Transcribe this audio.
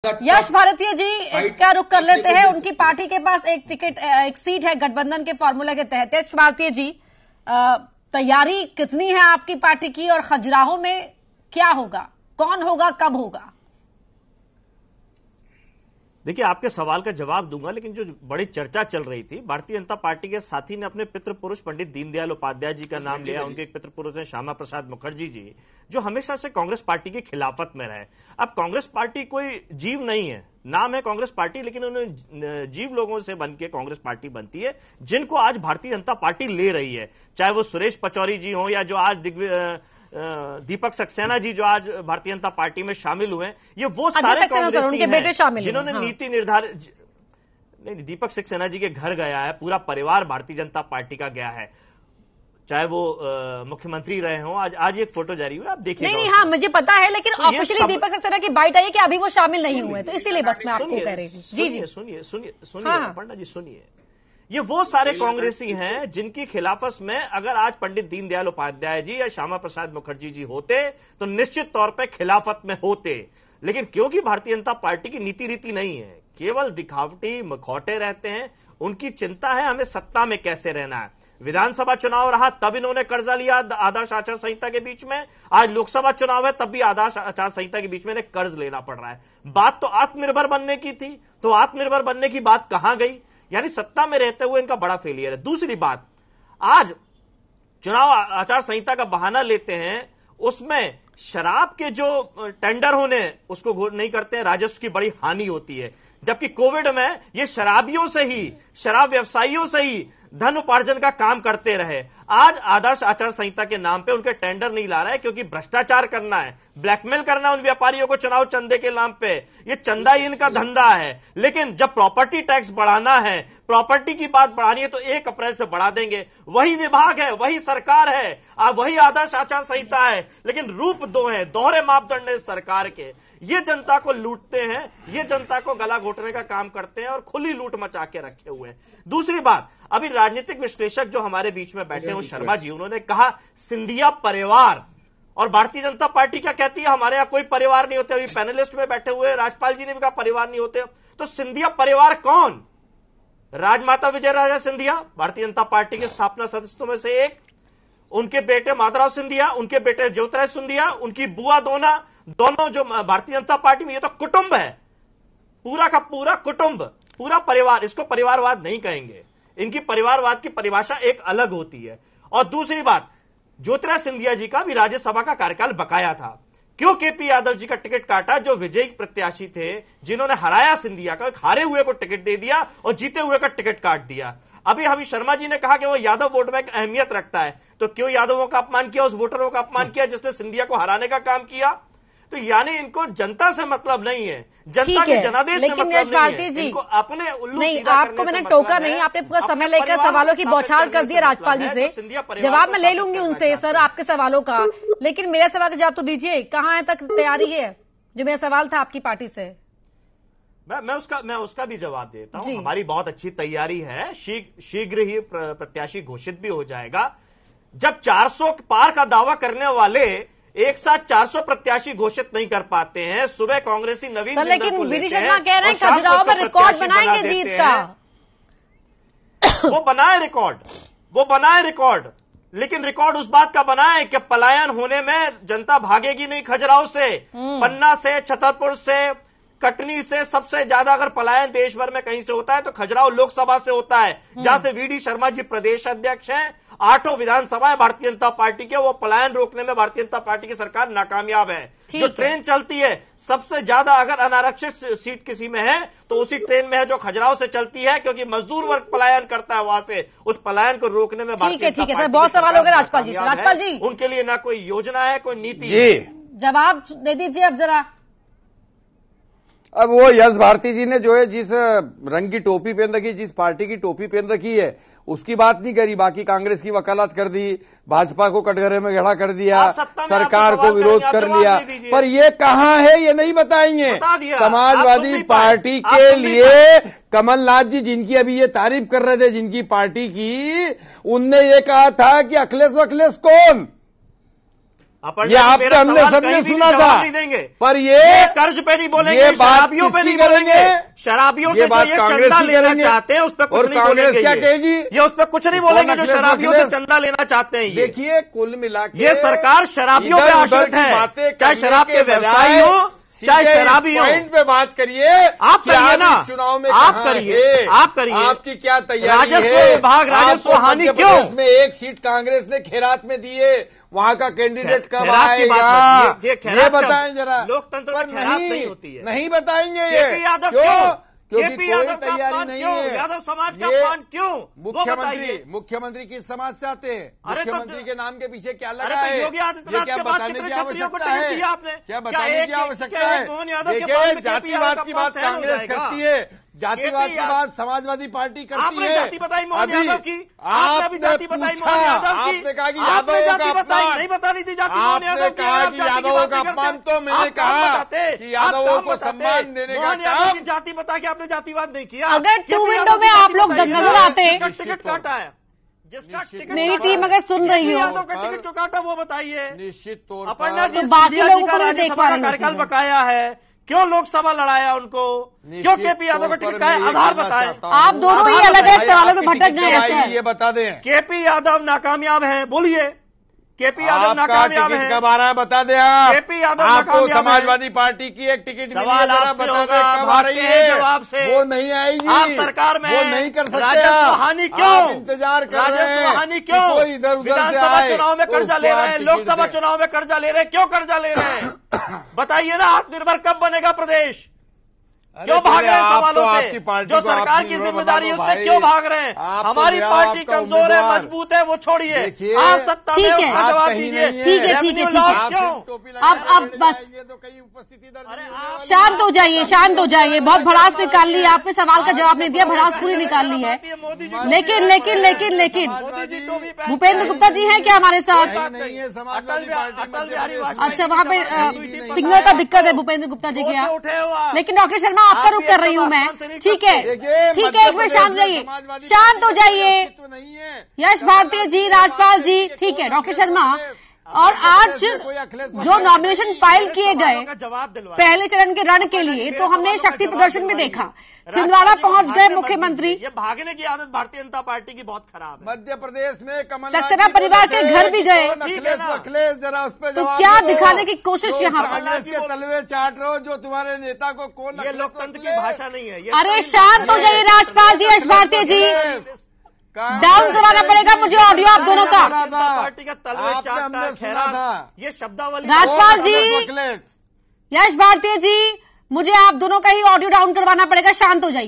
यश भारतीय जी का रुख कर लेते हैं। उनकी पार्टी के पास एक टिकट, एक सीट है गठबंधन के फॉर्मूला के तहत। यश भारतीय जी, तैयारी कितनी है आपकी पार्टी की और खजुराहो में क्या होगा, कौन होगा, कब होगा? देखिए, आपके सवाल का जवाब दूंगा, लेकिन जो बड़ी चर्चा चल रही थी, भारतीय जनता पार्टी के साथी ने अपने पितृ पुरुष पंडित दीनदयाल उपाध्याय जी का नाम लिया। उनके एक पितृ पुरुष हैं श्यामा प्रसाद मुखर्जी जी, जो हमेशा से कांग्रेस पार्टी की खिलाफत में रहे। अब कांग्रेस पार्टी कोई जीव नहीं है, नाम है कांग्रेस पार्टी, लेकिन उन्होंने जीव लोगों से बन के कांग्रेस पार्टी बनती है, जिनको आज भारतीय जनता पार्टी ले रही है। चाहे वो सुरेश पचौरी जी हो या जो आज दीपक सक्सेना जी जो आज भारतीय जनता पार्टी में शामिल हुए, ये वो सारे कांग्रेसी हैं जिन्होंने नीति निर्धारित। नहीं, दीपक सक्सेना जी के घर गया है, पूरा परिवार भारतीय जनता पार्टी का गया है, चाहे वो मुख्यमंत्री रहे हों। आज एक फोटो जारी हुई, आप देखिए। नहीं, हाँ मुझे पता है, लेकिन ऑफिशियली दीपक सक्सेना की बाइट आई है कि अभी वो शामिल नहीं हुए, तो इसीलिए बस मैं आपको कह रही थी। जी, सुनिए पंडा जी, सुनिए। ये वो सारे कांग्रेसी हैं जिनकी खिलाफत में अगर आज पंडित दीनदयाल उपाध्याय जी या श्यामा प्रसाद मुखर्जी जी होते तो निश्चित तौर पे खिलाफत में होते। लेकिन क्योंकि भारतीय जनता पार्टी की नीति रीति नहीं है, केवल दिखावटी मुखौटे रहते हैं, उनकी चिंता है हमें सत्ता में कैसे रहना है। विधानसभा चुनाव रहा तब इन्होंने कर्जा लिया आदर्श आचार संहिता के बीच में, आज लोकसभा चुनाव है तब भी आदर्श आचार संहिता के बीच में इन्हें कर्ज लेना पड़ रहा है। बात तो आत्मनिर्भर बनने की थी, तो आत्मनिर्भर बनने की बात कहां गई? यानी सत्ता में रहते हुए इनका बड़ा फेलियर है। दूसरी बात, आज चुनाव आचार संहिता का बहाना लेते हैं, उसमें शराब के जो टेंडर होने उसको नहीं करते हैं, राजस्व की बड़ी हानि होती है। जबकि कोविड में ये शराबियों से ही, शराब व्यवसायियों से ही धन उपार्जन का काम करते रहे। आज आदर्श आचार संहिता के नाम पे उनके टेंडर नहीं ला रहा है, क्योंकि भ्रष्टाचार करना है, ब्लैकमेल करना है उन व्यापारियों को चुनाव चंदे के नाम पे। ये चंदा ही इनका धंधा है। लेकिन जब प्रॉपर्टी टैक्स बढ़ाना है, प्रॉपर्टी की बात बढ़ानी है, तो 1 अप्रैल से बढ़ा देंगे। वही विभाग है, वही सरकार है, वही आदर्श आचार संहिता है, लेकिन रूप दो है, दोहरे मापदंड है सरकार के। ये जनता को लूटते हैं, ये जनता को गला घोटने का काम करते हैं और खुली लूट मचा के रखे हुए हैं। दूसरी बात, अभी राजनीतिक विश्लेषक जो हमारे बीच में बैठे हैं शर्मा जी, उन्होंने कहा सिंधिया परिवार, और भारतीय जनता पार्टी क्या कहती है, हमारे यहां कोई परिवार नहीं होते। अभी पैनलिस्ट में बैठे हुए राजपाल जी ने भी कहा परिवार नहीं होते। तो सिंधिया परिवार कौन? राजमाता विजय राजा सिंधिया भारतीय जनता पार्टी के स्थापना सदस्यों में से एक, उनके बेटे माधवराव सिंधिया, उनके बेटे ज्योतिराज सिंधिया, उनकी बुआ दोनों जो भारतीय जनता पार्टी में, ये तो कुटुंब है, पूरा का पूरा कुटुंब, पूरा परिवार। इसको परिवारवाद नहीं कहेंगे, इनकी परिवारवाद की परिभाषा एक अलग होती है। और दूसरी बात, ज्योतिराज सिंधिया जी का भी राज्यसभा का कार्यकाल बकाया था। क्यों केपी यादव जी का टिकट काटा, जो विजयी प्रत्याशी थे, जिन्होंने हराया सिंधिया का, हारे हुए को टिकट दे दिया और जीते हुए का टिकट काट दिया। अभी हमी शर्मा जी ने कहा कि वो यादव वोट बैंक अहमियत रखता है, तो क्यों यादवों का अपमान किया, उस वोटरों का अपमान किया जिसने सिंधिया को हराने का काम किया? तो यानी इनको जनता से मतलब नहीं है, जनता के जनादेश से मतलब नहीं है, इनको अपने उल्लू नहीं, आपको मैंने टोका नहीं, आपने पूरा समय लेकर सवालों की बौछार कर दिया राजपाल जी से। जवाब मैं ले लूंगी उनसे सर आपके सवालों का, लेकिन मेरे सवाल का जवाब तो दीजिए, कहाँ तक तैयारी है? जो मेरा सवाल था आपकी पार्टी से, मैं उसका भी जवाब देता हूं। हमारी बहुत अच्छी तैयारी है, शीघ्र ही प्रत्याशी घोषित भी हो जाएगा। जब 400 पार का दावा करने वाले एक साथ 400 प्रत्याशी घोषित नहीं कर पाते हैं, सुबह कांग्रेसी नवीन सर, लेकिन वीडी शर्मा कह रहे हैं खजुराहो में रिकॉर्ड बनाएंगे जीत का। वो बनाए रिकॉर्ड, लेकिन रिकॉर्ड उस बात का बनाए कि पलायन होने में जनता भागेगी नहीं खजुराहो से। पन्ना से, छतरपुर से, कटनी से सबसे ज्यादा अगर पलायन देश भर में कहीं से होता है तो खजुराहो लोकसभा से होता है, जहां से वीडी शर्मा जी प्रदेश अध्यक्ष हैं। 8 विधानसभाएं भारतीय जनता पार्टी के, वो पलायन रोकने में भारतीय जनता पार्टी की सरकार नाकामयाब है। जो ट्रेन चलती है सबसे ज्यादा अगर अनारक्षित सीट किसी में है तो उसी ट्रेन में है जो खजुराहो से चलती है, क्योंकि मजदूर वर्ग पलायन करता है वहां से। उस पलायन को रोकने में भारतीय जनता पार्टी, बहुत सवाल हो गए राजपाल जी से। राजपाल जी, उनके लिए ना कोई योजना है, कोई नीति है। जवाब दे दीजिए अब जरा। अब वो यश भारती जी ने जो है जिस रंग की टोपी पहन रखी, जिस पार्टी की टोपी पहन रखी है, उसकी बात नहीं करी, बाकी कांग्रेस की वकालत कर दी, भाजपा को कटघरे में खड़ा कर दिया, सरकार को विरोध कर लिया। पर ये कहाँ है ये नहीं बताएंगे। समाजवादी पार्टी के लिए कमलनाथ जी, जिनकी अभी ये तारीफ कर रहे थे जिनकी पार्टी की, उनने ये कहा था कि अखिलेश कौन, ये आपने हमने सबने सुना था, नहीं देंगे। पर ये कर्ज पे नहीं बोलेंगे, शराबियों पे नहीं बोलेंगे, शराबियों से जो ये चंदा लेना चाहते हैं उस पर कुछ नहीं बोलेंगे। क्या कहेगी? ये उस पर कुछ नहीं बोलेंगे जो शराबियों से चंदा लेना चाहते हैं। देखिए कुल मिला के ये सरकार शराबियों पे आश्रित है, चाहे शराब के व्यवसायी हो चाहे शराबी हो। पॉइंट पे बात करिए, आप करिए ना, चुनाव में आप करिए, आप करिए, आपकी क्या तैयारी है? राजस्व विभाग राजस्व हानि क्यों? में एक सीट कांग्रेस ने खेरात में दी है, वहाँ का कैंडिडेट कब आएगा ये बताएं जरा। लोकतंत्र पर नहीं होती है, नहीं बताएंगे ये क्यों? क्योंकि कोई तैयारी नहीं है। यादव समाज का अपमान क्यों? मुख्यमंत्री किस समाज से आते हैं? मुख्यमंत्री के नाम के पीछे क्या लगा है? है? योगी आदित्यनाथ क्या के बाद बताने की कितने क्षत्रियों को आवश्यकता टिकट दिया है? आपने? क्या बताने की आवश्यकता है? देखिए जातिवाद की बात कांग्रेस करती है, जातिवाद की बात समाजवादी पार्टी करती है। जाति बताई मोहन यादव की, आपने आपने जाति बताई मोहन यादव की, आपने कहा कि आपने यादव जाति का बताई, अपमान, नहीं बतानी थी जाति मोहन यादव की। कहा कि यादवों का अपमान, तो मैंने कहा कि यादवों को सम्मान देने का काम। जाति बता के आपने जातिवाद नहीं किया। अगर टू विंडो में आप लोग नजर आते, टिकट काटा है, जिसका टिकट मेरी टीम अगर सुन रही हो, यादव का टिकट क्यों काटा वो बताइए। निश्चित तौर अपर्णा पर जी तो बाकी लोगों को भी राज्यसभा देख का पा रही कार्यकाल थी। बकाया है, क्यों लोकसभा लड़ाया उनको, क्यों केपी यादव का टिकट का आधार बताए। आप दोनों ही अलग अलग सवालों में भटक गए हैं सर। ये बता दें, केपी यादव नाकामयाब है, बोलिए केपी यादव नाकामयाब है, कब आ रहा है बता दें आप। केपी यादव आपको नाकामयाब है। समाजवादी पार्टी की एक टिकट सवाल आपसे बता होगा, दें कब आ रही है? जवाब से वो नहीं आएगी, आप सरकार में वो नहीं कर सकते। राजस्व हानि क्यों? आप इंतजार कर रहे हैं, राजस्व हानि क्यों? कोई इधर उधर से विधानसभा आए चुनाव में तो कर्जा उसको ले रहे आप हैं, टिकट लोकसभा दें। चुनाव में कर्जा ले रहे हैं, क्यों कर्जा ले रहे हैं? बताइए ना, आत्मनिर्भर कब बनेगा प्रदेश? क्यों भाग रहे हैं सवालों से? जो सरकार की जिम्मेदारी है उससे क्यों भाग रहे हैं? हमारी पार्टी कमजोर है, मजबूत है, वो छोड़िए, आप सत्ता में उसका जवाब दीजिए। ठीक है, ठीक है, ठीक है। क्यों? अब बस शांत हो जाइए, शांत हो जाइए। बहुत भड़ास निकाल ली आपने, सवाल का जवाब नहीं दिया, भड़ास पूरी निकाल ली है। लेकिन लेकिन लेकिन लेकिन भूपेंद्र गुप्ता जी हैं क्या हमारे साथ? अच्छा, वहाँ पे सिग्नल का दिक्कत है भूपेंद्र गुप्ता जी के यहाँ। लेकिन डॉक्टर शर्मा आपका रुख कर रही हूँ मैं, ठीक है, ठीक है, एक मिनट शांत जाइए, शांत हो जाइए। यश भारती जी, राजपाल जी, ठीक है डॉक्टर शर्मा। और आज जो नॉमिनेशन फाइल किए गए पहले चरण के रण के लिए, तो हमने शक्ति प्रदर्शन में देखा, छिंदवाड़ा पहुंच गए मुख्यमंत्री। ये भागने की आदत भारतीय जनता पार्टी की बहुत खराब है। मध्य प्रदेश में कमल सक्सेना परिवार के घर भी गए, अखिलेश जरा उस पर तो क्या दिखाने की कोशिश यहाँ पर? कांग्रेस के तलवे चाट रहे हो जो तुम्हारे नेता को कौन। ये लोकतंत्र की भाषा नहीं है। अरे शांत हो जाइए राजपाल जी, यश भारती जी, डाउन करवाना पड़ेगा मुझे ऑडियो आप दोनों का। पार्टी का तलवे चाटना, खैरात, ये शब्दावली। राजपाल जी, यश भारती जी, मुझे आप दोनों का ही ऑडियो डाउन करवाना पड़ेगा, शांत हो जाइए।